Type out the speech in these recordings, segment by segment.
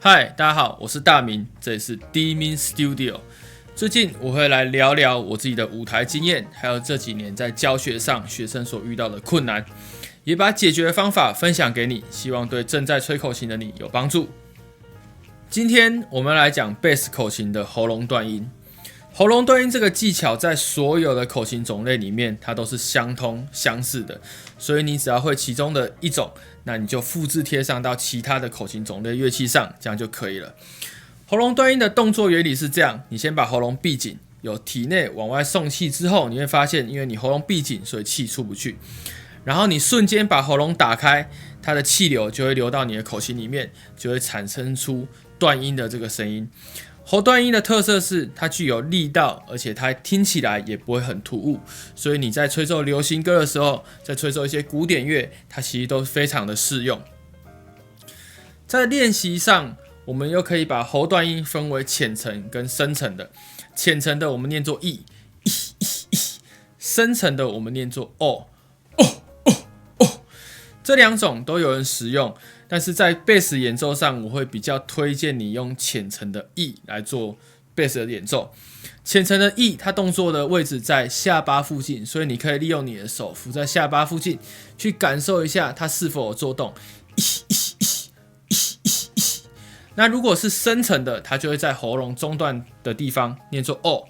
嗨，大家好，我是大明，这里是 D-Min Studio。最近我会来聊聊我自己的舞台经验，还有这几年在教学上学生所遇到的困难，也把解决方法分享给你，希望对正在吹口琴的你有帮助。今天我们来讲贝斯口琴的喉咙断音。喉咙断音这个技巧在所有的口琴种类里面，它都是相通相似的，所以你只要会其中的一种，那你就复制贴上到其他的口琴种类乐器上，这样就可以了。喉咙断音的动作原理是这样：你先把喉咙闭紧，有体内往外送气之后，你会发现，因为你喉咙闭紧，所以气出不去。然后你瞬间把喉咙打开，它的气流就会流到你的口琴里面，就会产生出断音的这个声音。喉断音的特色是它具有力道，而且它听起来也不会很突兀，所以你在吹奏流行歌的时候，在吹奏一些古典乐，它其实都非常的适用。在练习上，我们又可以把喉断音分为浅层跟深层的。浅层的我们念作 e， 深层的我们念作 o。这两种都有人使用，但是在贝斯演奏上，我会比较推荐你用浅层的 E 来做贝斯的演奏。浅层的 E 它动作的位置在下巴附近，所以你可以利用你的手扶在下巴附近，去感受一下它是否有做动。那如果是深层的，它就会在喉咙中段的地方念作 O。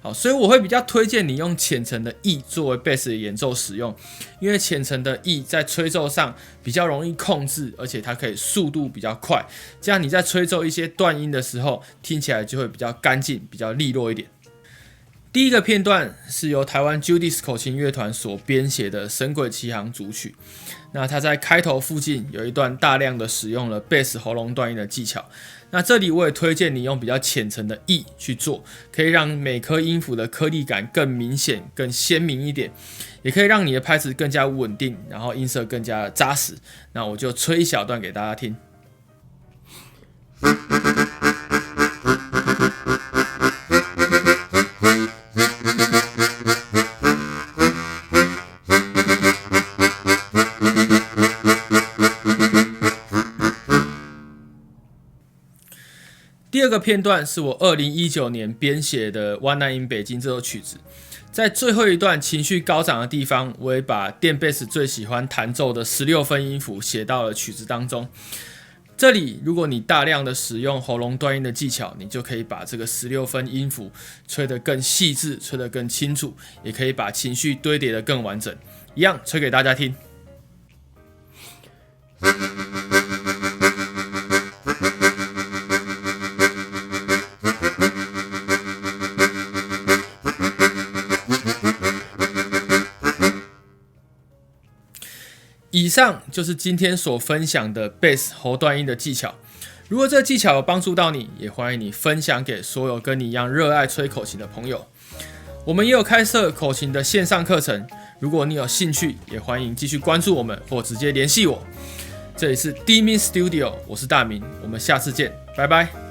好，所以我会比较推荐你用浅层的 E 作为贝斯的演奏使用，因为浅层的 E 在吹奏上比较容易控制，而且它可以速度比较快，这样你在吹奏一些断音的时候，听起来就会比较干净、比较利落一点。第一个片段是由台湾 Judice 口琴乐团所编写的《神鬼奇航》组曲。那它在开头附近有一段大量的使用了贝斯喉咙断音的技巧。那这里我也推荐你用比较浅层的 E 去做，可以让每颗音符的颗粒感更明显、更鲜明一点，也可以让你的拍子更加稳定，然后音色更加扎实。那我就吹一小段给大家听。第二个片段是我2019年编写的《One Night in 北京》这首曲子，在最后一段情绪高涨的地方，我也把电贝斯最喜欢弹奏的16分音符写到了曲子当中。这里如果你大量的使用喉咙断音的技巧，你就可以把这个16分音符吹得更细致，吹得更清楚，也可以把情绪堆叠得更完整。一样吹给大家听。以上就是今天所分享的贝斯喉断音的技巧。如果这个技巧有帮助到你，也欢迎你分享给所有跟你一样热爱吹口琴的朋友。我们也有开设口琴的线上课程，如果你有兴趣，也欢迎继续关注我们或直接联系我。这里是 D-Min Studio， 我是大明，我们下次见，拜拜。